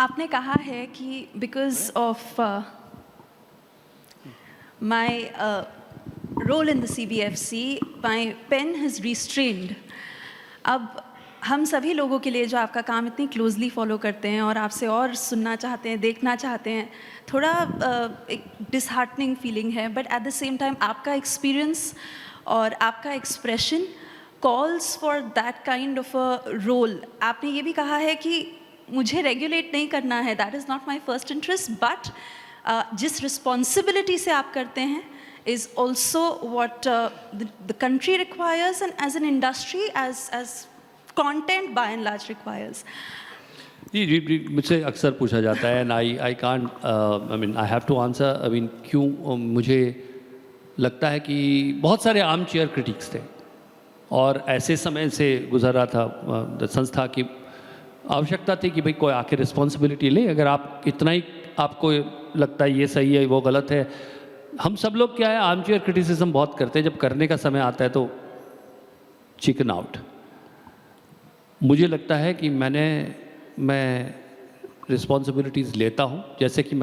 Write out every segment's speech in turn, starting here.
आपने कहा है कि because of my role in the CBFC my pen has restrained. अब हम सभी लोगों के लिए जो आपका काम इतनी क्लोजली फॉलो करते हैं और आपसे और सुनना चाहते हैं, देखना चाहते हैं, थोड़ा एक डिसहार्टनिंग फीलिंग है, but at the same time आपका एक्सपीरियंस और आपका expression calls for that kind of a role. आपने ये भी कहा है कि मुझे रेगुलेट नहीं करना है, that is not my first interest, but जिस रिस्पॉन्सिबिलिटी से आप करते हैं is also what the country requires, and as an industry, as content by and large requires. जी, मुझसे अक्सर पूछा जाता है, and I can't I mean I have to answer. I mean क्यों मुझे लगता है कि बहुत सारे आर्म चेयर क्रिटिक्स थे और ऐसे समय से गुजर रहा था संस्था की आवश्यकता थी कि भाई कोई आके रिस्पॉन्सिबिलिटी ले। अगर आप इतना ही आपको लगता है ये सही है वो गलत है, हम सब लोग क्या है आर्म चेयर क्रिटिसिज्म बहुत करते हैं, जब करने का समय आता है तो चिकन आउट। मुझे लगता है कि मैं रिस्पॉन्सिबिलिटीज़ लेता हूँ, जैसे कि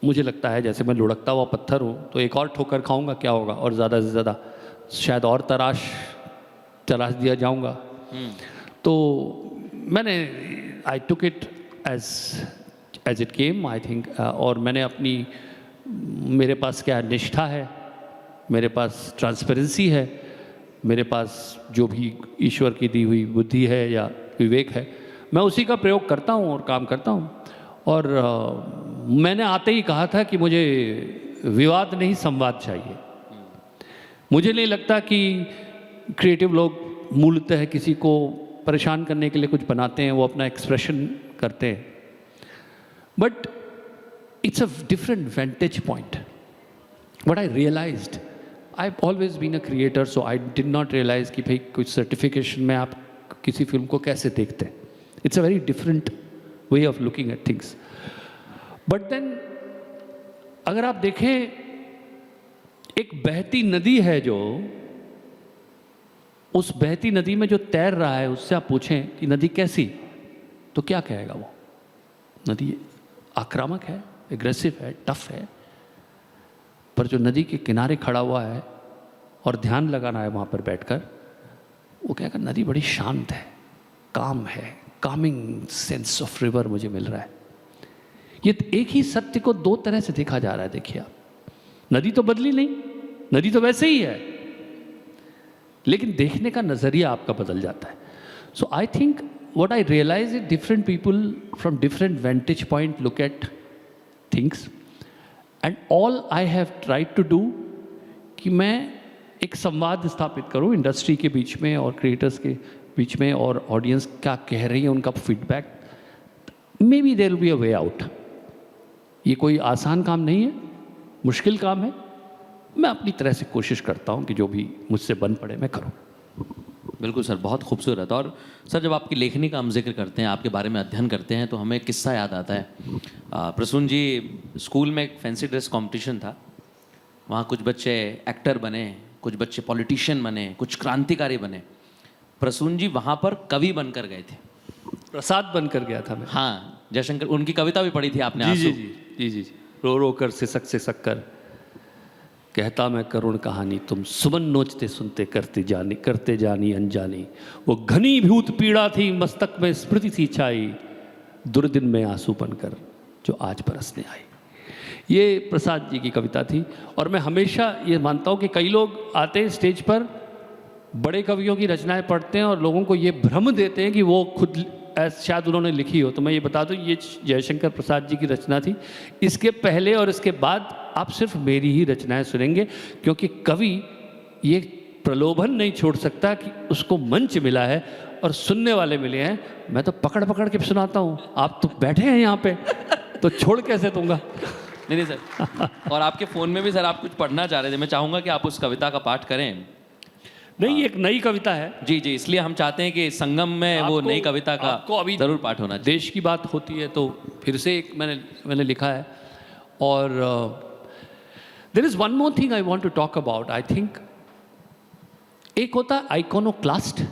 मुझे लगता है जैसे मैं लुढ़कता हुआ पत्थर हूँ तो एक और ठोकर खाऊंगा क्या होगा, और ज़्यादा से ज़्यादा शायद और तराश दिया जाऊंगा। तो मैंने I took it as it came I think, और मैंने मेरे पास क्या निष्ठा है, मेरे पास ट्रांसपेरेंसी है, मेरे पास जो भी ईश्वर की दी हुई बुद्धि है या विवेक है, मैं उसी का प्रयोग करता हूँ और काम करता हूँ। और मैंने आते ही कहा था कि मुझे विवाद नहीं संवाद चाहिए। मुझे नहीं लगता कि क्रिएटिव लोग मूलतः किसी को परेशान करने के लिए कुछ बनाते हैं, वो अपना एक्सप्रेशन करते हैं, but it's a different vantage point. What I realized, I've always been a creator, so I did not realize कि भाई कुछ सर्टिफिकेशन में आप किसी फिल्म को कैसे देखते हैं। It's a very different way of looking at things. But then अगर आप देखें एक बहती नदी है जो, उस बहती नदी में जो तैर रहा है उससे आप पूछें कि नदी कैसी, तो क्या कहेगा वो? नदी आक्रामक है, एग्रेसिव है, टफ है। पर जो नदी के किनारे खड़ा हुआ है और ध्यान लगाना है वहाँ पर बैठकर, वो कहेगा नदी बड़ी शांत है, काम है, कामिंग सेंस ऑफ रिवर मुझे मिल रहा है। ये एक ही सत्य को दो तरह से देखा जा रहा है। देखिए आप, नदी तो बदली नहीं, नदी तो वैसे ही है, लेकिन देखने का नज़रिया आपका बदल जाता है। So I think what I realize is different people from different vantage point look at things, and all I have tried to do कि मैं एक संवाद स्थापित करूं इंडस्ट्री के बीच में और क्रिएटर्स के बीच में, और ऑडियंस क्या कह रही है, उनका feedback. Maybe there will be a way out. ये कोई आसान काम नहीं है, मुश्किल काम है। मैं अपनी तरह से कोशिश करता हूं कि जो भी मुझसे बन पड़े मैं करूं। बिल्कुल सर, बहुत खूबसूरत। और सर जब आपकी लेखनी का हम जिक्र करते हैं, आपके बारे में अध्ययन करते हैं, तो हमें एक किस्सा याद आता है। प्रसून जी, स्कूल में एक फैंसी ड्रेस कंपटीशन था, वहाँ कुछ बच्चे एक्टर बने, कुछ बच्चे पॉलिटिशियन बने, कुछ क्रांतिकारी बने। प्रसून जी वहाँ पर कवि बनकर गए थे। प्रसाद बनकर गया था मैं। हाँ, जयशंकर, उनकी कविता भी पढ़ी थी आपने। जी आंसू। जी जी जी जी। रो रो कर सिसक सिसक कर कहता मैं करुण कहानी, तुम सुमन नोचते सुनते करते जानी अनजानी। वो घनीभूत पीड़ा थी मस्तक में स्मृति सी छाई, दुर्दिन में आंसू बनकर जो आज बरसने आई। ये प्रसाद जी की कविता थी। और मैं हमेशा ये मानता हूँ कि कई लोग आते हैं स्टेज पर, बड़े कवियों की रचनाएं पढ़ते हैं और लोगों को ये भ्रम देते हैं कि वो खुद शायद उन्होंने लिखी हो। तो मैं ये बता दूं, ये जयशंकर प्रसाद जी की रचना थी। इसके पहले और इसके बाद आप सिर्फ मेरी ही रचनाएं सुनेंगे, क्योंकि कवि ये प्रलोभन नहीं छोड़ सकता कि उसको मंच मिला है और सुनने वाले मिले हैं। मैं तो पकड़ पकड़ के सुनाता हूँ, आप तो बैठे हैं यहाँ पे, तो छोड़ कैसे दूंगा? नहीं सर। और आपके फ़ोन में भी सर आप कुछ पढ़ना चाह रहे थे, मैं चाहूँगा कि आप उस कविता का पाठ करें। नहीं, एक नई कविता है। जी जी, इसलिए हम चाहते हैं कि संगम में वो नई कविता का अभी जरूर पाठ होना चाहिए। देश की बात होती है तो फिर से एक मैंने लिखा है। और there is one more thing I want to talk about. I think एक होता है आइकोनोक्लास्ट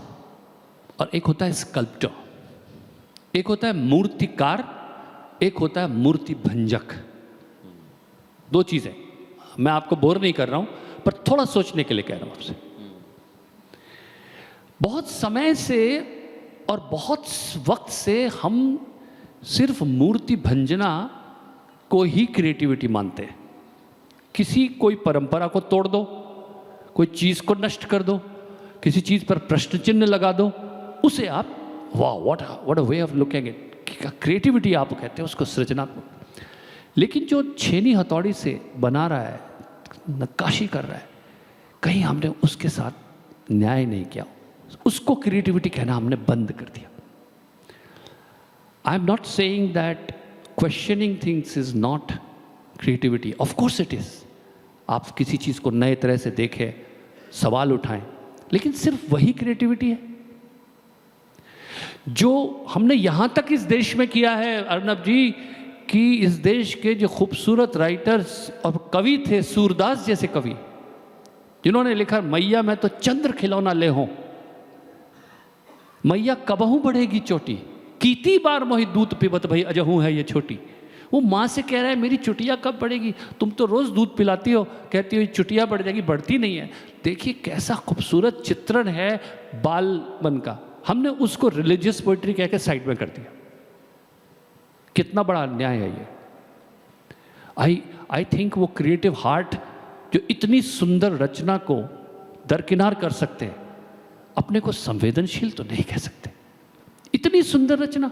और एक होता है स्कल्प्टर। एक होता है मूर्तिकार, एक होता है मूर्ति भंजक। दो चीजें। मैं आपको बोर नहीं कर रहा हूं, पर थोड़ा सोचने के लिए कह रहा हूं आपसे। बहुत समय से और बहुत वक्त से हम सिर्फ मूर्ति भंजना को ही क्रिएटिविटी मानते हैं। किसी कोई परंपरा को तोड़ दो, कोई चीज को नष्ट कर दो, किसी चीज पर प्रश्न चिन्ह लगा दो, उसे आप वाह what a way of looking it, creativity आप कहते हैं उसको, सृजनात्मक। लेकिन जो छेनी हथौड़ी से बना रहा है, नक्काशी कर रहा है, कहीं हमने उसके साथ न्याय नहीं किया, उसको क्रिएटिविटी कहना हमने बंद कर दिया। I am not saying that questioning things is not creativity, of course it is. आप किसी चीज को नए तरह से देखें, सवाल उठाएं, लेकिन सिर्फ वही क्रिएटिविटी है जो हमने यहां तक इस देश में किया है अर्नब जी, कि इस देश के जो खूबसूरत राइटर्स और कवि थे, सूरदास जैसे कवि, जिन्होंने लिखा मैया मैं तो चंद्र खिलौना ले हूं, मैया कबहू बढ़ेगी चोटी, कीती बार मोहि दूध पीबत भई अजहू है ये छोटी। वो माँ से कह रहा है मेरी चुटिया कब बढ़ेगी, तुम तो रोज दूध पिलाती हो, कहती हो चुटिया बढ़ जाएगी, बढ़ती नहीं है। देखिए कैसा खूबसूरत चित्रण है बाल मन का, हमने उसको रिलीजियस पोइट्री कह के साइड में कर दिया। कितना बड़ा अन्याय है ये। आई थिंक वो क्रिएटिव हार्ट जो इतनी सुंदर रचना को दरकिनार कर सकते हैं, अपने को संवेदनशील तो नहीं कह सकते। इतनी सुंदर रचना,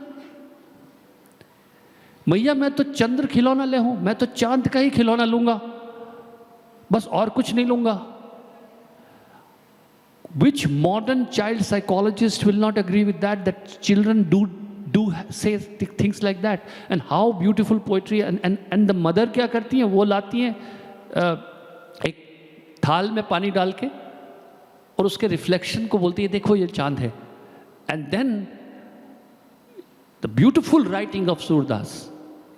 मैया मैं तो चंद्र खिलौना ले हूं, मैं तो चांद का ही खिलौना लूंगा, बस और कुछ नहीं लूंगा। Which modern child psychologist will not agree with that? That children do say things like that, and how beautiful poetry and the mother क्या करती हैं, वो लाती हैं एक थाल में पानी डाल के और उसके रिफ्लेक्शन को बोलती है देखो ये चांद है। And then the beautiful writing of Surdas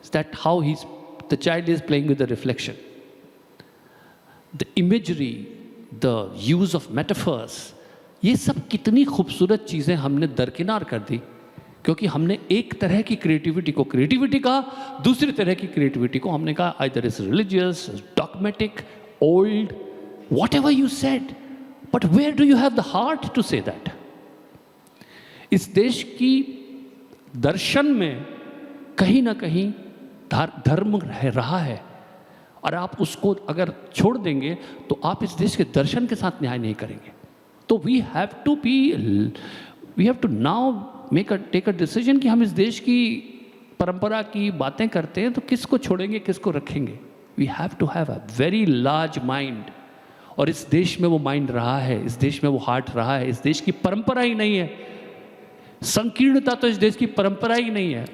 is that how the child is playing with the reflection, the imagery, the use of metaphors, ये सब कितनी खूबसूरत चीज़ें हमने दरकिनार कर दी, क्योंकि हमने एक तरह की क्रिएटिविटी को क्रिएटिविटी कहा, दूसरी तरह की क्रिएटिविटी को हमने कहा either is religious, dogmatic, old, whatever you said, but where do you have the heart to say that? इस देश की दर्शन में कहीं ना कहीं धर्म रहा है, और आप उसको अगर छोड़ देंगे तो आप इस देश के दर्शन के साथ न्याय नहीं करेंगे। तो we have to now take a decision कि हम इस देश की परंपरा की बातें करते हैं तो किसको छोड़ेंगे, किसको रखेंगे। We have to have a very large mind, और इस देश में वो माइंड रहा है, इस देश में वो हार्ट रहा है। इस देश की परंपरा ही नहीं है, संकीर्णता तो इस देश की परंपरा ही नहीं है।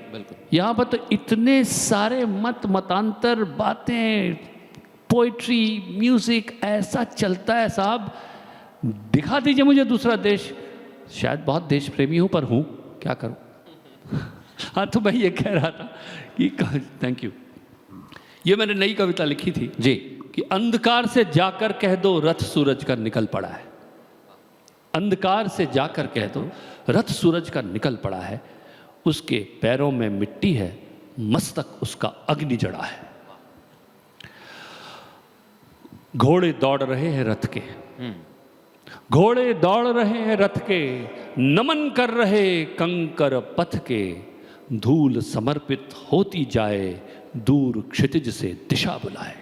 यहाँ पर तो इतने सारे मतांतर, बातें, पोइट्री, म्यूजिक ऐसा चलता है साहब। दिखा दीजिए मुझे दूसरा देश, शायद बहुत देश प्रेमी हूँ पर हूँ क्या करूँ। हाँ तो मैं ये कह रहा था कि थैंक यू, ये मैंने नई कविता लिखी थी जी, कि अंधकार से जाकर कह दो रथ सूरज का निकल पड़ा है। अंधकार से जाकर कह दो रथ सूरज का निकल पड़ा है, उसके पैरों में मिट्टी है, मस्तक उसका अग्नि जड़ा है। घोड़े दौड़ रहे हैं रथ के, घोड़े दौड़ रहे हैं रथ के, नमन कर रहे कंकर पथ के, धूल समर्पित होती जाए, दूर क्षितिज से दिशा बुलाए।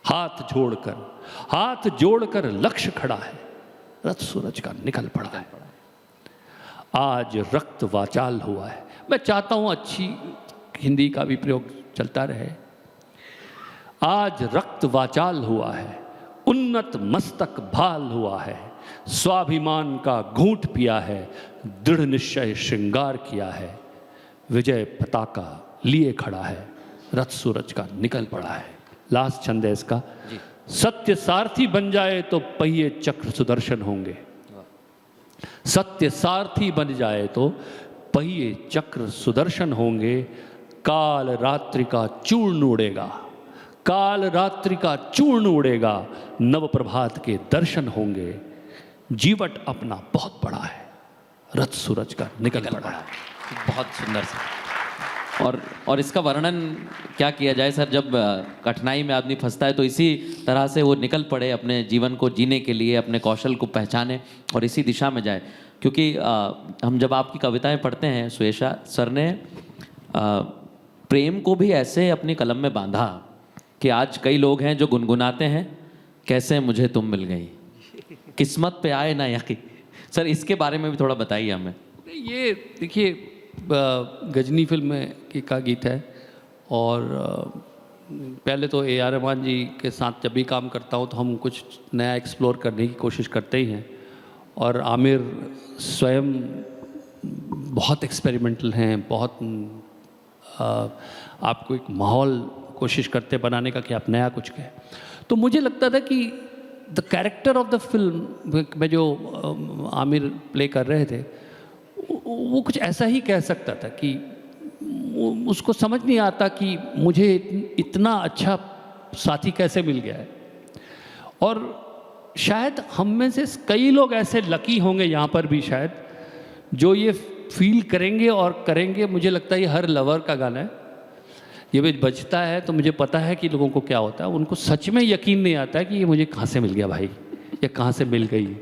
हाथ जोड़कर लक्ष्य खड़ा है, रथ सूरज का निकल पड़ा है। आज रक्त वाचाल हुआ है। मैं चाहता हूं अच्छी हिंदी का भी प्रयोग चलता रहे। आज रक्त वाचाल हुआ है, उन्नत मस्तक भाल हुआ है, स्वाभिमान का घूंट पिया है, दृढ़ निश्चय श्रृंगार किया है, विजय पताका लिए खड़ा है, रथ सूरज का निकल पड़ा है। लास्ट छंद है इसका, सत्य सारथी बन जाए तो पहिए चक्र सुदर्शन होंगे। सत्य सारथी बन जाए तो पहिए चक्र सुदर्शन होंगे। काल रात्रि का चूर्ण उड़ेगा, काल रात्रि का चूर्ण उड़ेगा, नव प्रभात के दर्शन होंगे। जीवट अपना बहुत बड़ा है, रथ सूरज का निकल पड़ा है। बहुत सुंदर सर। और इसका वर्णन क्या किया जाए सर, जब कठिनाई में आदमी फंसता है तो इसी तरह से वो निकल पड़े अपने जीवन को जीने के लिए, अपने कौशल को पहचाने और इसी दिशा में जाए। क्योंकि हम जब आपकी कविताएं पढ़ते हैं सुयेशा सर ने प्रेम को भी ऐसे अपनी कलम में बांधा कि आज कई लोग हैं जो गुनगुनाते हैं, कैसे मुझे तुम मिल गई, किस्मत पे आए ना यकी। सर इसके बारे में भी थोड़ा बताइए हमें। ये देखिए गजनी फिल्म में का गीत है, और पहले तो ए आर रहमान जी के साथ जब भी काम करता हूँ तो हम कुछ नया एक्सप्लोर करने की कोशिश करते ही हैं, और आमिर स्वयं बहुत एक्सपेरिमेंटल हैं, बहुत आपको एक माहौल कोशिश करते बनाने का कि आप नया कुछ कहें। तो मुझे लगता था कि the character of the film में जो आमिर प्ले कर रहे थे वो कुछ ऐसा ही कह सकता था कि उसको समझ नहीं आता कि मुझे इतना अच्छा साथी कैसे मिल गया है। और शायद हम में से कई लोग ऐसे लकी होंगे यहाँ पर भी शायद, जो ये फील करेंगे और करेंगे। मुझे लगता है ये हर लवर का गाना है, ये भी बजता है तो मुझे पता है कि लोगों को क्या होता है, उनको सच में यकीन नहीं आता है कि ये मुझे कहाँ से मिल गया भाई, ये कहाँ से मिल गई।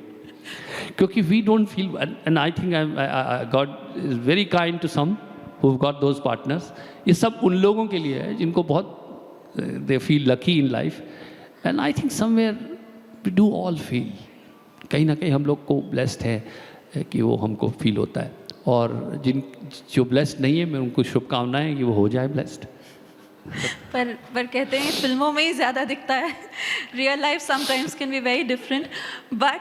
क्योंकि we don't feel, and I think God is very kind to some who got those partners. ये सब उन लोगों के लिए है जिनको बहुत they feel lucky in life, and I think somewhere we do all feel, कहीं ना कहीं हम लोग को ब्लेस्ड है कि वो हमको फील होता है। और जो ब्लेस्ड नहीं है, मैं उनको शुभकामनाएं कि वो हो जाए ब्लेस्ड। पर कहते हैं फिल्मों में ही ज़्यादा दिखता है, real life sometimes can be very different, but